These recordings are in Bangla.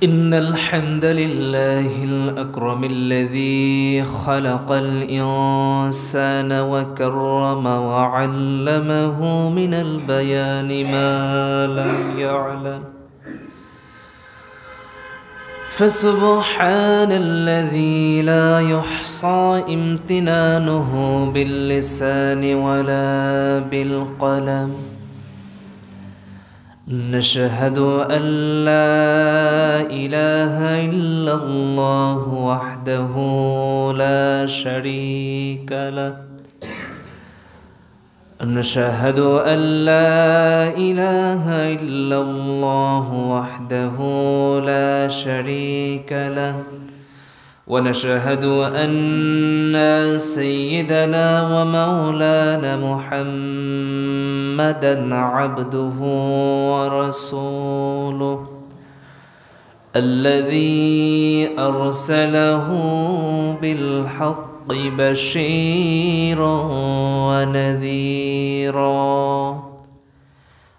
إن الحمد لله الأكرم الذي خلق الإنسان وكرم وعلمه من البيان ما لم يعلم فسبحان الذي لا يحصى امتنانه باللسان ولا بالقلم نشهد أن لا إله إلا الله وحده لا شريك له نشهد أن لا إله إلا الله وحده لا شريك له ونشهد أن سيدنا ومولانا محمدًا عبده ورسوله الذي أرسله بالحق بشيرًا ونذيرًا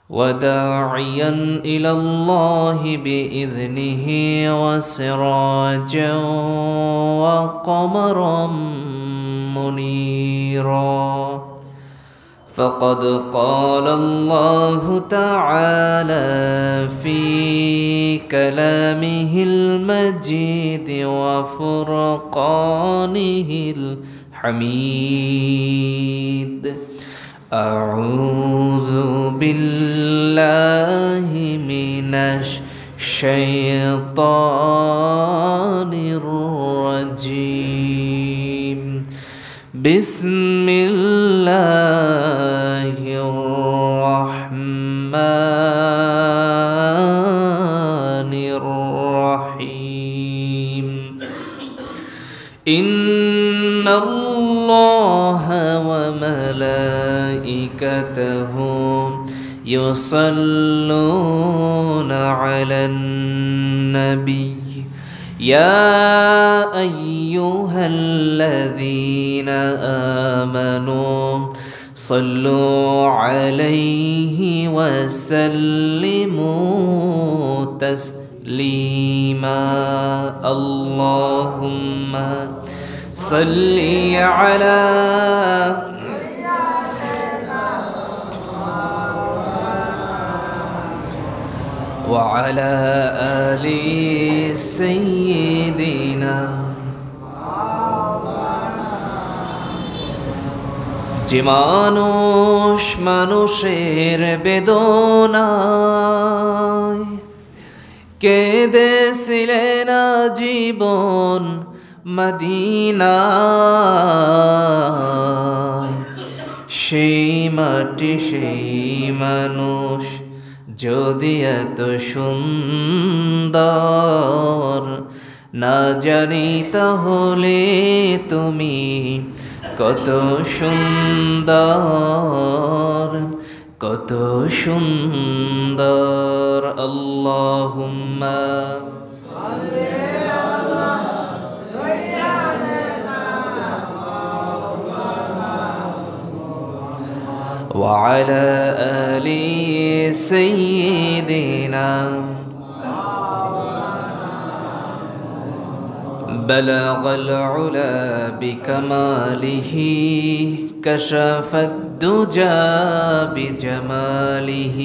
وداعيا إلى الله بإذنه وسراجا وقمرا منيرا فقد قال الله تعالى في كلامه المجيد وفرقانه الحميد أعوذ بالله من الشيطان الرجيم بسم الله الرحمن الرحيم إن الله وملائكته يصلون على النبي يا أيها الذين آمنوا صلوا عليه وسلموا تسليما اللهم صل على وعلى آل سيدنا যে মানুষ মানুষের বেদনায় কেঁদেছিলেন জীবন মদিনায় সেই মাটি সেই মানুষ যদি এত সুন্দর না জানি তাহলে তুমি কত সুন্দর কত সুন্দর আল্লাহুম্মা وعلى آل سيدنا بلغ العلا بكماله كشف الدجى بجماله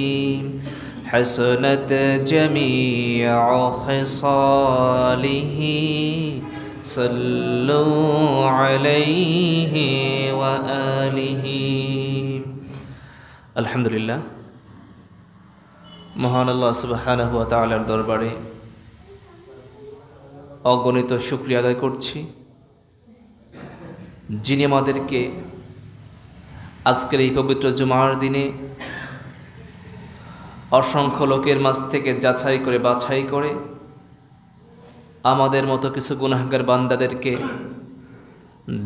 حسنت جميع خصاله صلوا عليه وآله আলহামদুলিল্লাহ মহান আল্লাহ সুবহানাহু ওয়া তাআলার দরবারে অগণিত শুকরিয়া আদায় করছি যিনি আমাদেরকে আজকের এই পবিত্র জুমার দিনে অসংখ্য লোকের মাঝ থেকে যাচাই করে বাছাই করে আমাদের মতো কিছু গুনাহগার বান্দাদেরকে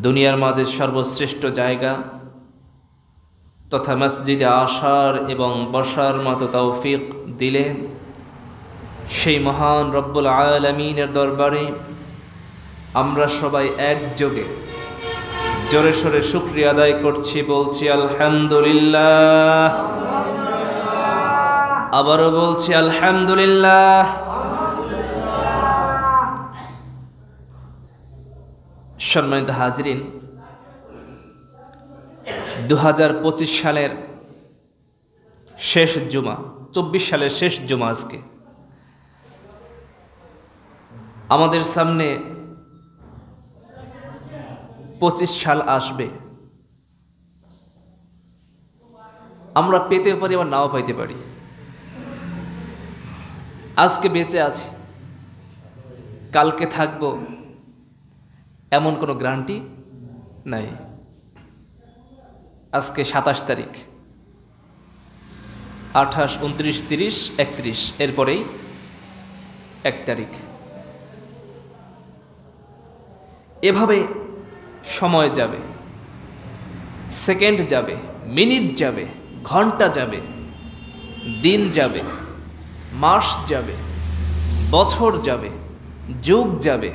দুনিয়ার মাঝে সর্বশ্রেষ্ঠ জায়গা তথা মসজিদে আসার এবং বসার মতো তৌফিক দিলেন সেই মহান রব্বুল আলামিনের দরবারে আমরা সবাই একযোগে জোরে সোরে শুকরিয়া আদায় করছি বলছি আলহামদুলিল্লাহ আবারও বলছি আলহামদুলিল্লাহ সম্মানিত হাজরিন, 2025 সালের শেষ জুমা, 24 সালের শেষ জুমা আজকে। আমাদের সামনে 25 সাল আসবে। আমরা পেতেও পারি, আবার নাও পাইতে পারি। আজকে বেঁচে আছি, কালকে থাকবো এমন কোনো গ্যারান্টি নাই। আজকে 27 তারিখ, 28, 29, 30, 31, এরপরেই 1 তারিখ। এভাবে সময় যাবে, সেকেন্ড যাবে, মিনিট যাবে, ঘন্টা যাবে, দিন যাবে, মাস যাবে, বছর যাবে, যুগ যাবে,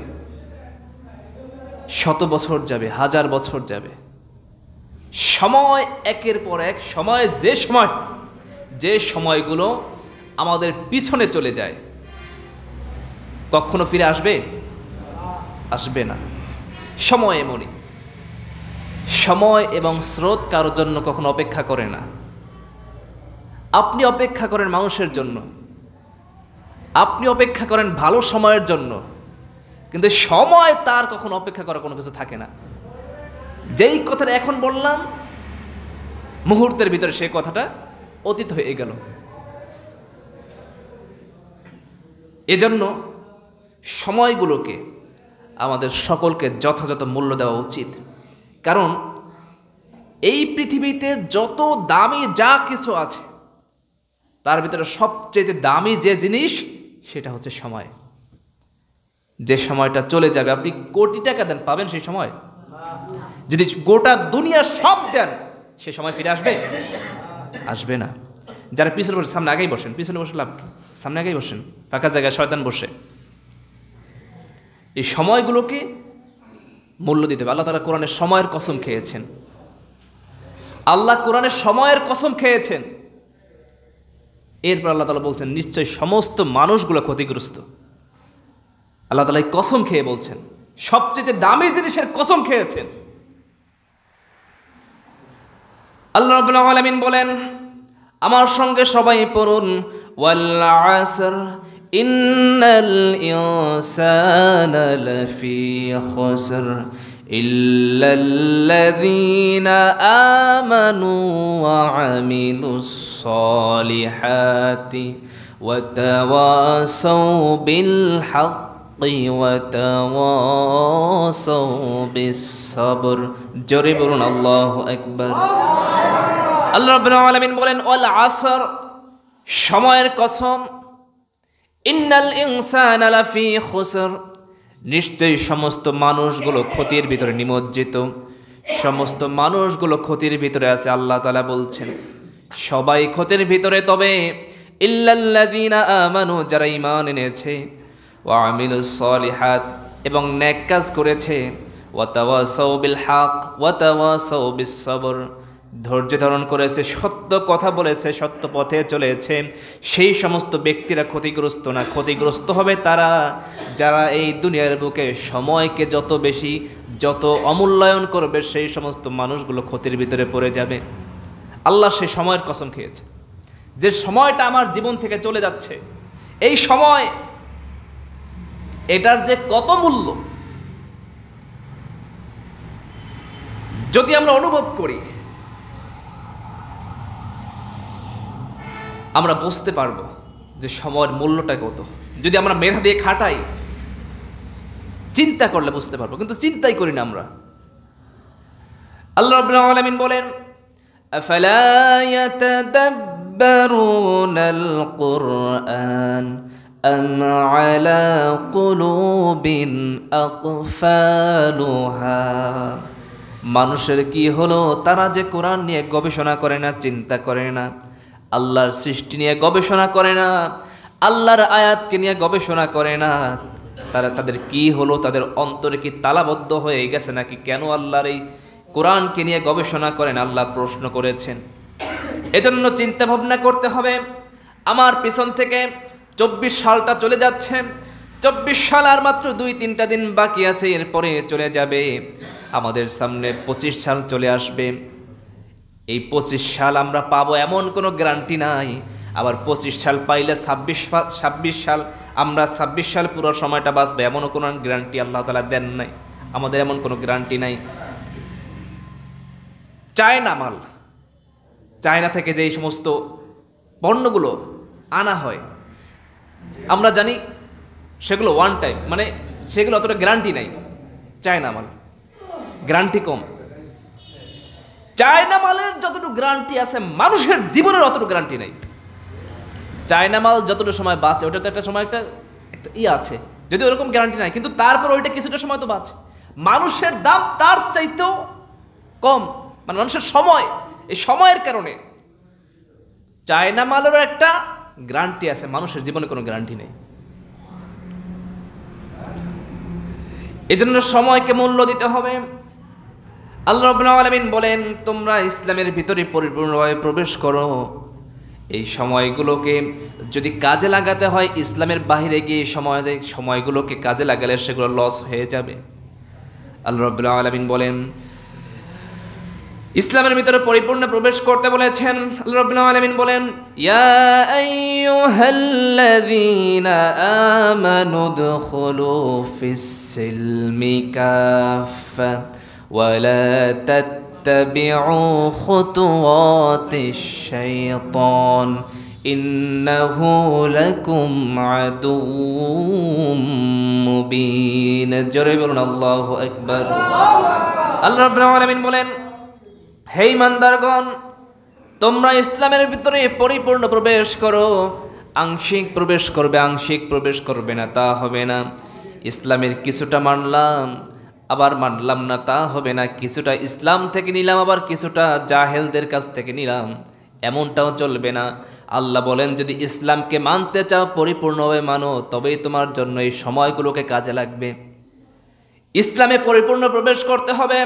শত বছর যাবে, হাজার বছর যাবে। সময় একের পর এক, সময় যে সময়গুলো আমাদের পিছনে চলে যায়, কখনো ফিরে আসবে? আসবে না। সময় এমনই, সময় এবং স্রোত কারোর জন্য কখনো অপেক্ষা করে না। আপনি অপেক্ষা করেন মানুষের জন্য, আপনি অপেক্ষা করেন ভালো সময়ের জন্য, কিন্তু সময় তার কখনো অপেক্ষা করার কোনো কিছু থাকে না। যেই কথাটা এখন বললাম, মুহূর্তের ভিতরে সেই কথাটা অতীত হয়ে গেল। এজন্য সময়গুলোকে আমাদের সকলকে যথাযথ মূল্য দেওয়া উচিত। কারণ এই পৃথিবীতে যত দামি যা কিছু আছে, তার ভিতরে সবচেয়ে দামি যে জিনিস, সেটা হচ্ছে সময়। যে সময়টা চলে যাবে, আপনি কোটি টাকা দেন, পাবেন সেই সময়? যদি গোটা দুনিয়া সব দেন, সে সময় ফিরে আসবে? আসবে না। যারা পিছনে বসে, সামনে আগেই বসেন। পিছনে বসে লাভ কি? সামনে আগেই বসেন, ফাঁকা জায়গায় শয়তান বসে। এই সময়গুলোকে মূল্য দিতে হবে। আল্লাহ তাআলা কোরআনের সময়ের কসম খেয়েছেন। আল্লাহ কোরআনের সময়ের কসম খেয়েছেন। এরপর আল্লাহ তাআলা বলছেন, নিশ্চয় সমস্ত মানুষগুলো ক্ষতিগ্রস্ত। আল্লাহ তাআলা কসম খেয়ে বলছেন, সবচেয়ে দামি জিনিসের কসম খেয়েছেন। আল্লাহ রাব্বুল আলামিন বলেন, আমার সঙ্গে সবাই পড়ুন, ওয়াল আসর ইন্নাল ইনসানা লাফি খুসর ইল্লাল্লাযীনা আমানু ওয়া আমিলুস সালিহাতি ওয়া তাওয়াসাউ বিল হাক্কি ওয়া তাওয়াসাউ বিস সাবর। জোরে বলুন আল্লাহু আকবার। আল্লাহ রাব্বুল আলামিন বলেন, ওয়াল আসর, সময়ের কসম, ইন্নাল ইনসানা লাফি খুসর, নিশ্চয়ই সমস্ত মানুষগুলো ক্ষতির ভিতরে নিমজ্জিত। সমস্ত মানুষগুলো ক্ষতির ভিতরে আছে। আল্লাহ তাআলা বলছেন সবাই ক্ষতির ভিতরে, তবে ইল্লাল্লাযীনা আমানু, যারা ঈমান এনেছে, ওয়া আমিলুস সালিহাত, এবং নেক কাজ করেছে, ওয়া তাওয়াসাউ বিল হক ওয়া তাওয়াসাউ বিস সবর, ধৈর্য ধারণ করেছে, সত্য কথা বলেছে, সত্য পথে চলেছে, সেই সমস্ত ব্যক্তিরা ক্ষতিগ্রস্ত না। ক্ষতিগ্রস্ত হবে তারা যারা এই দুনিয়ার বুকে সময়কে যত অমূল্যায়ন করবে, সেই সমস্ত মানুষগুলো ক্ষতির ভিতরে পড়ে যাবে। আল্লাহ সেই সময়ের কসম খেয়েছে, যে সময়টা আমার জীবন থেকে চলে যাচ্ছে, এই সময়, এটার যে কত মূল্য যদি আমরা অনুভব করি, আমরা বুঝতে পারবো যে সময়ের মূল্যটা কত। যদি আমরা মেধা দিয়ে খাটাই, চিন্তা করলে বুঝতে পারবো, কিন্তু চিন্তাই করি না আমরা। আল্লাহ রাব্বুল আলামিন বলেন, আফালা ইয়াতাদাব্বারুনাল কুরআন আম আলা কুলুবিন আকফালুহা। মানুষের কি হলো, তারা যে কোরআন নিয়ে গবেষণা করে না, চিন্তা করে না, আল্লাহর সৃষ্টি নিয়ে গবেষণা করে না, আল্লাহর আয়াতকে নিয়ে গবেষণা করে না, তাদের কি হলো? তাদের অন্তরে কি তালাবদ্ধ হয়ে গেছে নাকি? কেন আল্লাহর এই কোরআনকে নিয়ে গবেষণা করেন? আল্লাহ প্রশ্ন করেছেন। এজন্য চিন্তা ভাবনা করতে হবে। আমার পিছন থেকে 24 সালটা চলে যাচ্ছে, 24 সাল আর মাত্র 2-3টা দিন বাকি আছে, এরপরে চলে যাবে। আমাদের সামনে 25 সাল চলে আসবে। এই 25 সাল আমরা পাবো এমন কোনো গ্যারান্টি নাই। আবার 25 সাল পাইলে 26 সাল আমরা 26 সাল পুরো সময়টা বাঁচবে এমনও কোনো গ্যারান্টি আল্লাহ তাআলা দেন নাই। আমাদের এমন কোনো গ্যারান্টি নাই। চায়না মাল, চায়না থেকে যে সমস্ত পণ্যগুলো আনা হয় আমরা জানি সেগুলো ওয়ান টাইম, মানে সেগুলো অতটা গ্যারান্টি নাই। চায়না মাল গ্যারান্টি কম। চায়না মালের যতটুকু গ্যারান্টি আছে মানুষের জীবনের অতটুকু গ্যারান্টি নাই। চায়না মাল যতটুকু সময় বাঁচে ওটা তো একটা সময় একটা আছে, যদি ওরকম গ্যারান্টি নাই, কিন্তু তারপর ওইটা কিছুটা সময় তো বাঁচে। মানুষের দাম তার চাইতেও কম, মানে মানুষের সময়, এই সময়ের কারণে চায়না মালেরও একটা গ্যারান্টি আছে, মানুষের জীবনে কোনো গ্যারান্টি নেই। এজন্য সময়কে মূল্য দিতে হবে। আল্লাহ রাব্বুল আলামিন বলেন, তোমরা ইসলামের ভিতরে পরিপূর্ণভাবে প্রবেশ করো। এই সময়গুলোকে যদি কাজে লাগাতে হয়, ইসলামের বাহিরে গিয়ে সময়গুলোকে কাজে লাগালে সেগুলো লস হয়ে যাবে। আল্লাহ রাব্বুল আলামিন বলেন, ইসলামের ভিতরে পরিপূর্ণ প্রবেশ করতে বলেছেন। আল্লাহ রাব্বুল আলামিন বলেন, ইয়া আইয়ুহাল্লাযীনা আমানু দুখুলু ফিস-সিলমি কাফা ওয়া লা তাত্তাবিউ খুতুওয়াতিশ শাইতান ইন্নাহু লাকুম আদুউম মুবিন। জোরে বলুন আল্লাহু আকবার। আল্লাহ রাব্বুল আলামিন বলেন, হে ইমানদারগণ, তোমরা ইসলামের ভিতরে পরিপূর্ণ প্রবেশ করো। আংশিক প্রবেশ করবে, আংশিক প্রবেশ করবে না তা হবে না। ইসলামের কিছুটা মানলাম আবার মানলাম না তা হবে না। কিছুটা ইসলাম থেকে নিলাম আবার কিছুটা জাহেলদের কাছ থেকে নিলাম, এমনটাও চলবে না। আল্লাহ বলেন, যদি ইসলামকে মানতে চাও পরিপূর্ণভাবে মানো, তবেই তোমার জন্য এই সময়গুলোকে কাজে লাগবে। ইসলামে পরিপূর্ণ প্রবেশ করতে হবে।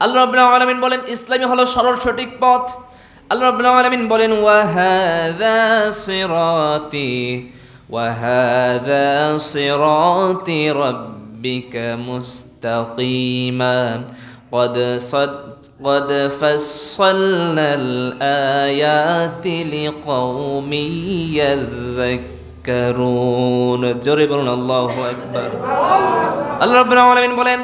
আল্লাহ রাব্বুল আলামিন বলেন, ইসলামই হলো সরল সঠিক পথ। আল্লাহ রাব্বুল আলামিন বলেন, ওয়াহাযা সিরাতি রাব্বিকা মুস্তাকিমা قد فصلنا الآيات لقوم يذكرون। জোরে বলুন আল্লাহু আকবার। আল্লাহ রাব্বুল আলামিন বলেন,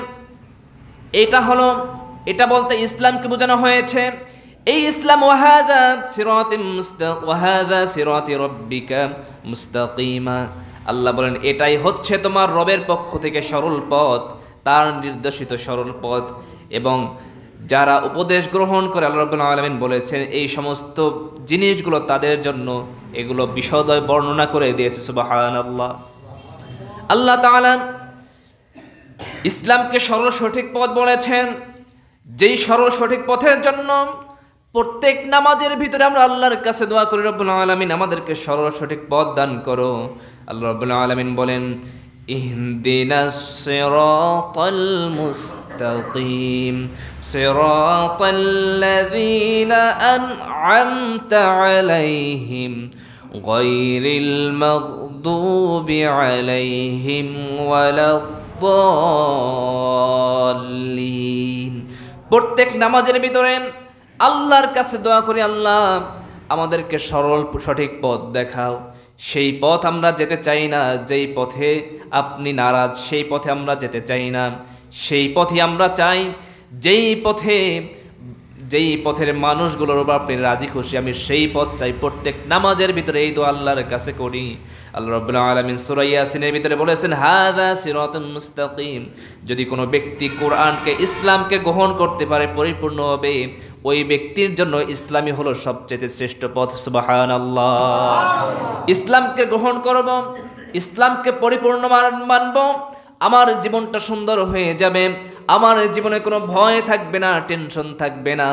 এটা বলতে ইসলামকে বোঝানো হয়েছে। এই ইসলাম ওয়াহাযা সিরাতি রাব্বিকা মুস্তাকিমা। আল্লাহ বলেন, এটাই হচ্ছে তোমার রবের পক্ষ থেকে সরল পথ, তার নির্দেশিত সরল পথ। এবং যারা উপদেশ গ্রহণ করে, আল্লাহ রাব্বুল আলামিন বলেছেন এই সমস্ত জিনিসগুলো তাদের জন্য, এগুলো বিশদয় বর্ণনা করে দিয়েছে। সুবহানাল্লাহ। আল্লাহ তাআলা ইসলামকে সরল সঠিক পথ বলেছেন। যেই সরল সঠিক পথের জন্য প্রত্যেক নামাজের ভিতরে আমরা আল্লাহর কাছে দোয়া করি, রব্বুল আলামিন আমাদেরকে সরল সঠিক পথ দান করো। আল্লাহ রব্বুল আলামিন বলেন, ইহদিনাস সিরাতাল মুস্তাকিম সিরাতাল্লাযীনা আন'আমতা আলাইহিম গায়রিল মাগদুবি আলাইহিম ওয়ালাদ-দাল্লিন। প্রত্যেক নামাজের ভিতরে আল্লাহর কাছে দোয়া করি, আল্লাহ আমাদেরকে সরল সঠিক পথ দেখাও। সেই পথ আমরা যেতে চাই না, যেই পথে আপনি নারাজ সেই পথে আমরা যেতে চাই না। সেই পথে আমরা চাই যেই পথের মানুষগুলোর উপর আপনি রাজি খুশি, আমি সেই পথ চাই। প্রত্যেক নামাজের ভিতরে এই দোয়া আল্লাহর কাছে করি। আল্লাহ রাব্বুল আলামিন সূরা ইয়াসিনের ভিতরে বলেছেন, হাযা সিরাতুন মুস্তাকিম। যদি কোনো ব্যক্তি কোরআনকে, ইসলামকে গ্রহণ করতে পারে পরিপূর্ণভাবে, ওই ব্যক্তির জন্য ইসলামই হলো সবচেয়ে শ্রেষ্ঠ পথ। সুবহানাল্লাহ। ইসলামকে গ্রহণ করব, ইসলামকে পরিপূর্ণ মানব, আমার জীবনটা সুন্দর হয়ে যাবে। আমার জীবনে কোনো ভয় থাকবে না, টেনশন থাকবে না।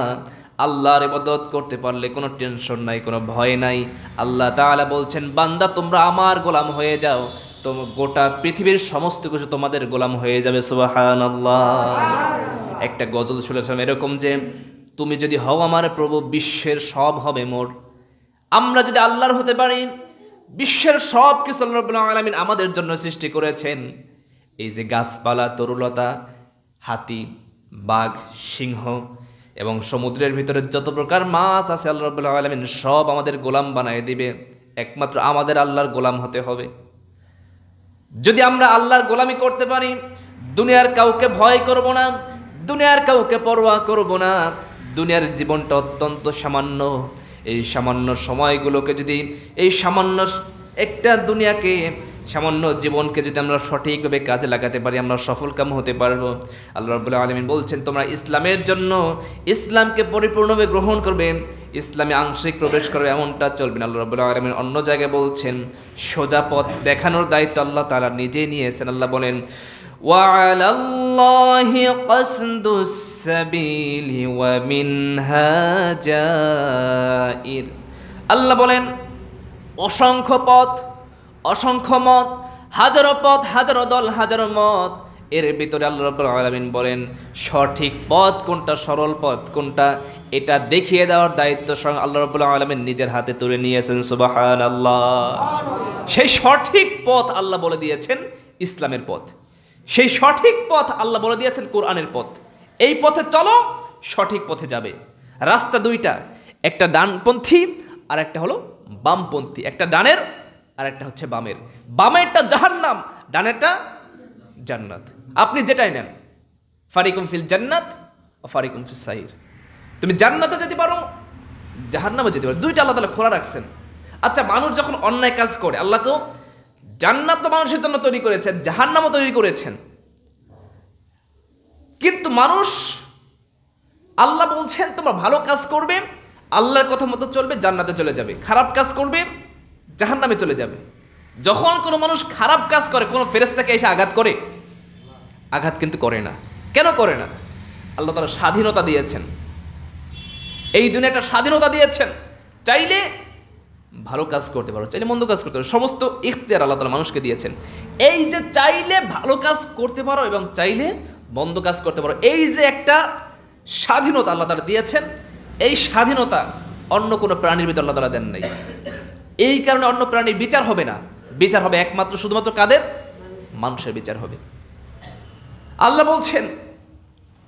আল্লাহর ইবাদত করতে পারলে কোনো টেনশন নাই, কোনো ভয় নাই। আল্লাহ তাআলা বলছেন, বান্দা তোমরা আমার গোলাম হয়ে যাও, তো গোটা পৃথিবীর সমস্ত কিছু তোমাদের গোলাম হয়ে যাবে। সুবহানাল্লাহ। একটা গজল শুনেছিলাম এরকম যে, তুমি যদি হও আমার প্রভু, বিশ্বের সব হবে মোর। আমরা যদি আল্লাহর হতে পারি, বিশ্বের সব কিছু আল্লাহ রাব্বুল আলামিন আমাদের জন্য সৃষ্টি করেছেন। এই যে গাছপালা, তরুলতা, হাতি, বাঘ, সিংহ এবং সমুদ্রের ভিতরে যত প্রকার মাছ আছে আল্লাহ রাব্বুল আলামিন সব আমাদের গোলাম বানায় দিবে। একমাত্র আমাদের আল্লাহর গোলাম হতে হবে। যদি আমরা আল্লাহর গোলামি করতে পারি, দুনিয়ার কাউকে ভয় করব না, দুনিয়ার কাউকে পরোয়া করব না। দুনিয়ার জীবনটা অত্যন্ত সামান্য। এই সামান্য সময়গুলোকে যদি, এই সামান্য একটা দুনিয়াকে, সামান্য জীবনকে যদি আমরা সঠিকভাবে কাজে লাগাতে পারি, আমরা সফলকাম হতে পারবো। আল্লাহ রাব্বুল আলামিন বলছেন, তোমরা ইসলামের জন্য ইসলামকে পরিপূর্ণভাবে গ্রহণ করবে, ইসলামে আংশিক প্রবেশ করবে, এমনটা চলবে না। আল্লাহ রাব্বুল আলামিন অন্য জায়গায় বলছেন, সোজা পথ দেখানোর দায়িত্ব আল্লাহ তাআলা নিজেই নিয়েছেন। আল্লাহ বলেন, وعلى الله قصد السبيل ومنها جائر। আল্লাহ বলেন, অসংখ্য পথ, অসংখ্য মত, হাজারো পথ, হাজারো দল, হাজারো মত, এর ভিতরে আল্লাহ রাব্বুল আলামিন বলেন সঠিক পথ কোনটা, সরল পথ কোনটা, এটা দেখিয়ে দেওয়ার দায়িত্ব স্বয়ং আল্লাহ রাব্বুল আলামিন নিজের হাতে তুলে নিয়েছেন। সুবহানাল্লাহ। সেই সঠিক পথ আল্লাহ বলে দিয়েছেন ইসলামের পথ, সেই সঠিক পথ আল্লাহ বলে দিয়েছেন কোরআনের পথ। এই পথে চলো, সঠিক পথে যাবে। রাস্তা দুইটা, একটা ডানপন্থী আর একটা হলো বামপন্থী, একটা ডানের আর একটা হচ্ছে বামের। বামেরটা জাহান্নাম, ডানেরটা জান্নাত। আপনি যেটাই নেন, ফারিকুম ফিল জান্নাত ও ফারিকুম ফিস সাইর। তুমি জান্নাতে যেতে পারো, জাহান্নামে যেতে পারো, দুইটা আল্লাহ তাআলা খোলা রাখছেন। আচ্ছা, মানুষ যখন অন্যায় কাজ করে, আল্লাহ তো জান্নাত তো মানুষের জন্য তৈরি করেছেন, জাহান্নামও তৈরি করেছেন, কিন্তু মানুষ, আল্লাহ বলছেন তোমরা ভালো কাজ করবে, আল্লাহর কথা মতো চলবে, জান্নাতে চলে যাবে। খারাপ কাজ করবে, জাহান্নামে চলে যাবে। যখন কোনো মানুষ খারাপ কাজ করে, কোনো ফেরেশতাকে এসে আঘাত করে? আঘাত কিন্তু করে না। কেন করে না? আল্লাহ তাআলা স্বাধীনতা দিয়েছেন, এই দুনিয়াটা স্বাধীনতা দিয়েছেন। চাইলে ভালো কাজ করতে পারো, চাইলে মন্দ কাজ করতে পারো, সমস্ত ইখতিয়ার আল্লাহ তাআলা মানুষকে দিয়েছেন। এই যে চাইলে ভালো কাজ করতে পারো এবং চাইলে মন্দ কাজ করতে পারো, এই যে একটা স্বাধীনতা আল্লাহ তাআলা দিয়েছেন, এই স্বাধীনতা অন্য কোনো প্রাণীর ভিতর আল্লাহ তাআলা দেন নাই। এই কারণে অন্য প্রাণীর বিচার হবে না, বিচার হবে একমাত্র শুধুমাত্র কাদের? মানুষের বিচার হবে। আল্লাহ বলছেন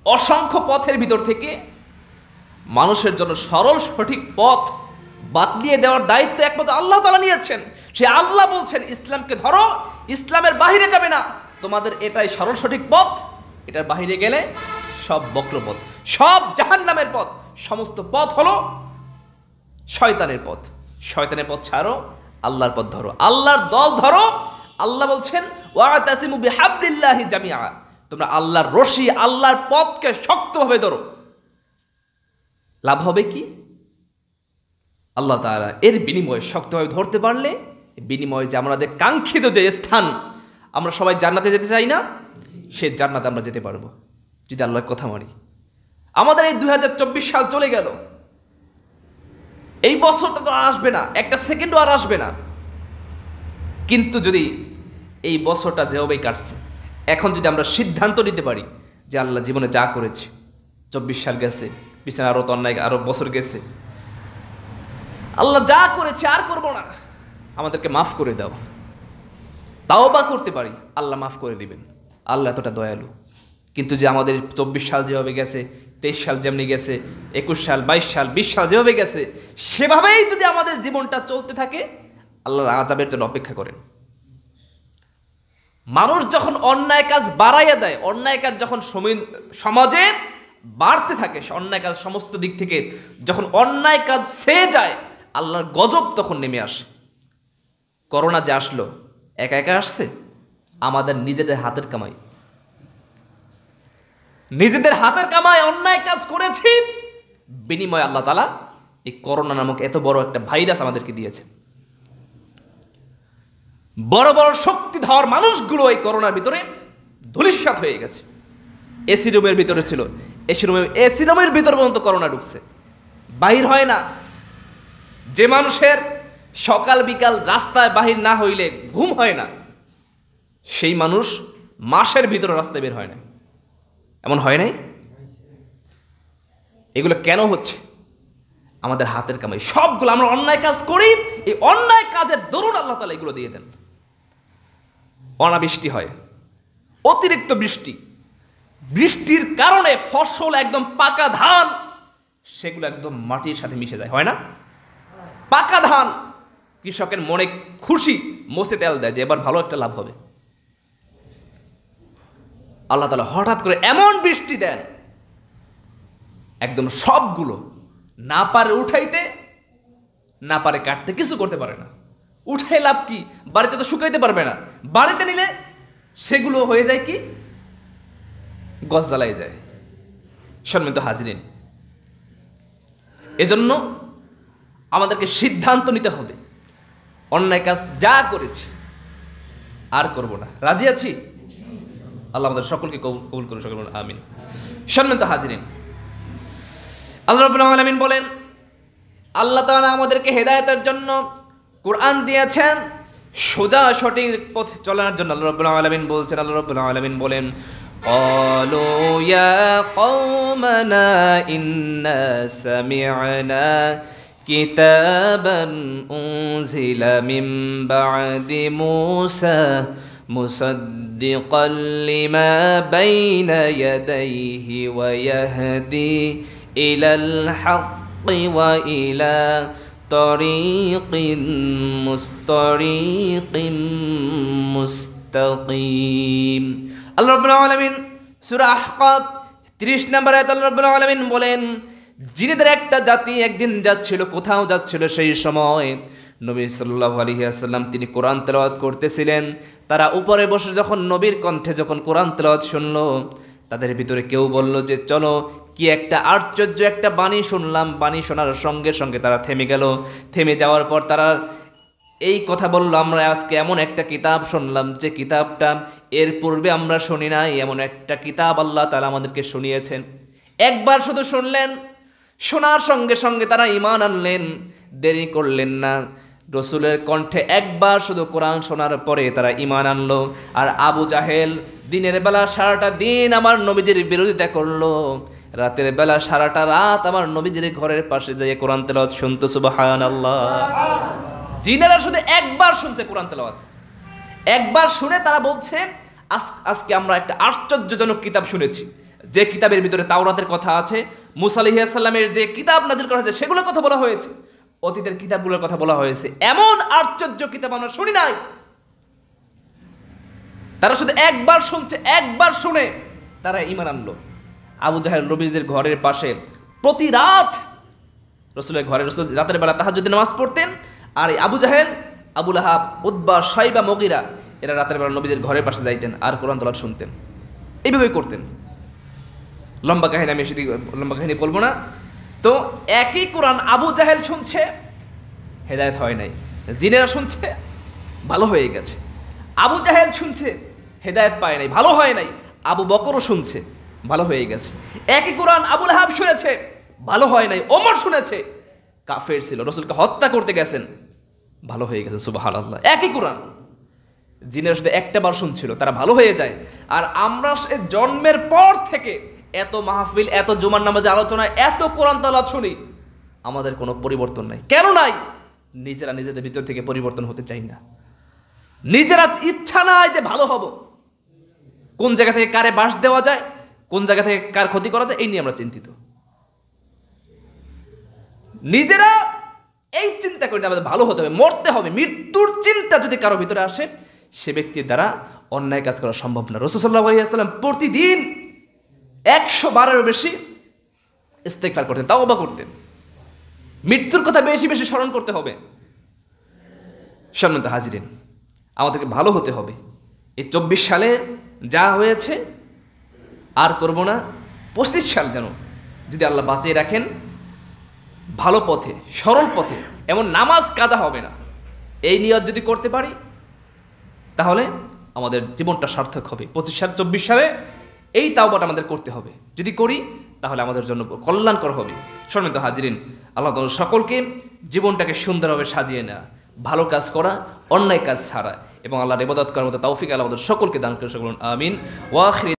অসংখ্য পথের ভিতর থেকে মানুষের জন্য সরল সঠিক পথ বাতলিয়ে দেওয়ার দায়িত্ব একমাত্র আল্লাহ তাআলা নিয়েছেন। সে আল্লাহ বলছেন ইসলামকে ধরো, ইসলামের বাহিরে যাবে না, তোমাদের এটাই সরল সঠিক পথ, এটার বাহিরে গেলে সব বক্রপথ, সব জাহান্নামের পথ, সমস্ত পথ হলো শয়তানের পথ। শয়তানের পথ ছাড়ো, আল্লাহর পথ ধরো, আল্লাহর দল ধরো। আল্লাহ বলছেন ওয়াতাসিমু বিহাবলিল্লাহি জামিআ, তোমরা আল্লাহর রশি, আল্লাহর পথকে শক্তভাবে ধরো। লাভ হবে কি? আল্লাহ তাআলা এর বিনিময়ে শক্তভাবে ধরতে পারলে, বিনিময়ে যে আমাদের কাঙ্ক্ষিত যে স্থান, আমরা সবাই জান্নাতে যেতে চাই না, সে জান্নাতে আমরা যেতে পারবো যদি আল্লাহর কথা মানি। আমাদের এই 2024 সাল চলে গেল, এই বছরটা তো আর আসবে না, একটা সেকেন্ডও আর আসবে না। কিন্তু যদি এই বছরটা যেভাবেই কাটছে, এখন যদি আমরা সিদ্ধান্ত নিতে পারি যে আল্লাহ জীবনে যা করেছে, 24 সাল গেছে, পিছনে আরো তো অন্যায় আরো বছর গেছে, আল্লাহ যা করেছে আর করবো না, আমাদেরকে মাফ করে দাও, তাওবা করতে পারি, আল্লাহ মাফ করে দিবেন। আল্লাহ এতটা দয়ালু। কিন্তু যে আমাদের 24 সাল যেভাবে গেছে, 23 সাল যেমনি গেছে, 21 সাল, 22 সাল, 20 সাল যেভাবে গেছে, সেভাবেই যদি আমাদের জীবনটা চলতে থাকে, আল্লাহর আযাবের জন্য অপেক্ষা করেন। মানুষ যখন অন্যায় কাজ বাড়াইয়া দেয়, অন্যায় কাজ যখন সমাজে বাড়তে থাকে, অন্যায় কাজ সমস্ত দিক থেকে যখন অন্যায় কাজ ছেয়ে যায়, আল্লাহর গজব তখন নেমে আসে। করোনা যে আসলো, একা একা আসছে? আমাদের নিজেদের হাতের কামাই, নিজেদের হাতের কামাই অন্যায় কাজ করেছি, বিনিময়ে আল্লাহ তাআলা এই করোনা নামক এত বড় একটা ভাইরাস আমাদেরকে দিয়েছে। বড় বড় শক্তিধর মানুষগুলো এই করোনার ভিতরে ধূলিসাৎ হয়ে গেছে। এসি রুমের ভিতরে ছিল, এসি রুমের ভিতর পর্যন্ত করোনা ঢুকছে, বাহির হয় না। যে মানুষের সকাল বিকাল রাস্তায় বাহির না হইলে ঘুম হয় না, সেই মানুষ মাসের ভিতরে রাস্তায় বের হয় না। এমন হয় নাই? এগুলো কেন হচ্ছে? আমাদের হাতের কামাই সবগুলো আমরা অন্যায় কাজ করি, এই অন্যায় কাজের দরুন আল্লাহ তাআলা এগুলো দিয়ে দেন। অনাবৃষ্টি হয়, অতিরিক্ত বৃষ্টি, বৃষ্টির কারণে ফসল একদম পাকা ধান সেগুলো একদম মাটির সাথে মিশে যায়, হয় না? পাকা ধান, কৃষকের মনে খুশি, মোষে তেল দেয় যে এবার ভালো একটা লাভ হবে। আল্লাহ তাআলা হঠাৎ করে এমন বৃষ্টি দেন, একদম সবগুলো না পারে উঠাইতে, না পারে কাটতে, কিছু করতে পারে না। উঠাই লাভ কি? বাড়িতে তো শুকাইতে পারবে না, বাড়িতে নিলে সেগুলো হয়ে যায় কি, গজ জ্বালাই যায়। সম্মানিত হাজিরিন, এজন্য আমাদেরকে সিদ্ধান্ত নিতে হবে, অন্যায় কাজ যা করেছি আর করব না। রাজি আছি? আল্লাহ আমাদের সকলকে কবুল করুন, সকল বলুন আমিন। সম্মানিত হাজিরিন, আল্লাহ রাব্বুল আলামিন বলেন, আল্লাহ তাআলা আমাদেরকে হেদায়েতের জন্য কোরআন দিয়েছেন, সোজা সঠিক পথে চলার জন্য আল্লাহ রাব্বুল আলামিন বলছেন। আল্লাহ রাব্বুল আলামিন বলেন, ক্বালু ইয়া কওমানা ইন্না সামি'না কিতাবান উনজিলা মিন বা'দি মূসা মুসাদ্দিকাল লিমা বাইনা ইয়াদাইহি ওয়া ইয়াহদি ইলাল হাক্কি ওয়া ইলা তরিকিন মুস্তাকিম। আল্লাহ রাব্বুল আলামিন সূরা আহকাফ 30 নম্বর আয়াত আল্লাহ রাব্বুল আলামিন বলেন, জিনেদের একটা জাতি একদিন যাচ্ছিল, কোথাও যাচ্ছিল, সেই সময় নবী সাল্লাল্লাহু আলাইহি ওয়াসাল্লাম তিনি কোরআন তেলাওয়াত করতেছিলেন। তারা উপরে বসে যখন নবীর কণ্ঠে যখন কোরআন তেলাওয়াত শুনলো, তাদের ভিতরে কেউ বলল যে চলো, কি একটা আশ্চর্য একটা বাণী শুনলাম। বাণী শোনার সঙ্গে সঙ্গে তারা থেমে গেল। থেমে যাওয়ার পর তারা এই কথা বলল, আমরা আজকে এমন একটা কিতাব শুনলাম যে কিতাবটা এর পূর্বে আমরা শুনি নাই, এমন একটা কিতাব আল্লাহ তাআলা আমাদেরকে শুনিয়েছেন। একবার শুধু শুনলেন, শোনার সঙ্গে সঙ্গে তারা ঈমান আনলেন, দেরি করলেন না। রসুলের কণ্ঠে একবার শুধু কোরআন শোনার পরে তারা ঈমান আনলো। আর আবু জাহেল দিনের বেলা সারাটা দিন আমার নবীজির বিরোধিতা করলো, রাতের বেলা সারাটা রাত আমার নবীজির ঘরের পাশে যেয়ে কোরআন তেলাওয়াত শুনতো। সুবহানাল্লাহ। জিনেরা শুধু একবার শুনছে কোরআন তেলাওয়াত, একবার শুনে তারা বলছে আজকে আমরা একটা আশ্চর্যজনক কিতাব শুনেছি, যে কিতাবের ভিতরে তাওরাতের কথা আছে, মূসা আলাইহিস সালামের যে কিতাব নাজিল করা হয়েছে সেগুলোর কথা বলা হয়েছে, অতীতের কিতাবগুলোর কথা বলা হয়েছে, এমন আশ্চর্য কিতাব আমরা শুনি নাই। তারা শুধু একবার শুনছে, একবার শুনে তারা ঈমান আনলো। আবু জাহেল নবীজির ঘরের পাশে প্রতি রাত রসুলের ঘরে, রসুল রাতের বেলা তাহাজ্জুদের নামাজ পড়তেন, আর এই আবু জাহেল, আবু লাহাব, উতবা, শাইবা, মুগীরা এরা রাতের বেলা নবীজির ঘরের পাশে যাইতেন আর কোরআন তেলাওয়াত শুনতেন। এইভাবেই করতেন। লম্বা কাহিনী, আমি সেদিকে লম্বা কাহিনী বলবো না। তো একই কোরআন আবু জাহেল শুনছে, হেদায়েত হয় নাই। জিনেরা শুনছে, ভালো হয়ে গেছে। আবু জাহেল শুনছে, হেদায়েত পায় নাই, ভালো হয় নাই। আবু বকরও শুনছে, ভালো হয়ে গেছে। একই কোরআন আবু লাহাব শুনেছে, ভালো হয় নাই। ওমর শুনেছে, কাফের ছিল, রসুলকে হত্যা করতে গেছেন, ভালো হয়ে গেছে। সুবহানাল্লাহ। একই কোরআন। জিনেরা শুধু একটা বার শুনছিল, তারা ভালো হয়ে যায়। আর আমরা জন্মের পর থেকে এত মাহফিল, এত জুমার নামাজে আলোচনা, এত কোরআন তেলাওয়াত শুনি, আমাদের কোনো পরিবর্তন নাই। কেন নাই? নিজেরা নিজেদের ভিতর থেকে পরিবর্তন হতে চাই না। নিজেরা ইচ্ছা নাই যে ভালো হব। কোন জায়গা থেকে কারে বাস দেওয়া যায়, কোন জায়গা থেকে কার ক্ষতি করা যায়, এই নিয়ে আমরা চিন্তিত। নিজেরা এই চিন্তা করি না আমাদের ভালো হতে হবে, মরতে হবে। মৃত্যুর চিন্তা যদি কারো ভিতরে আসে, সে ব্যক্তির দ্বারা অন্যায় কাজ করা সম্ভব না। রাসূল সাল্লাল্লাহু আলাইহি ওয়াসাল্লাম প্রতিদিন 100 বারেরও বেশি ইস্তেগফার করতেন, তাওবা করতেন। মৃত্যুর কথা বেশি বেশি স্মরণ করতে হবে। সম্মানিত হাজিরিন, আমাদেরকে ভালো হতে হবে। এই 24 সালে যা হয়েছে আর করব না। 25 সাল যেন যদি আল্লাহ বাঁচিয়ে রাখেন ভালো পথে, সরল পথে, এমন নামাজ কাজা হবে না, এই নিয়ত যদি করতে পারি, তাহলে আমাদের জীবনটা সার্থক হবে। 24 সালে এই তাওবাটা আমাদের করতে হবে। যদি করি তাহলে আমাদের জন্য কল্যাণকর হবে। সম্মানিত হাজিরিন, আল্লাহ তাআলা সকলকে জীবনটাকে সুন্দরভাবে সাজিয়ে নেওয়া, ভালো কাজ করা, অন্যায় কাজ ছাড়া এবং আল্লাহর ইবাদত করার মতো তৌফিক আল্লাহ আমাদের সকলকে দান করে। সকল আমিন। ওয়া আখির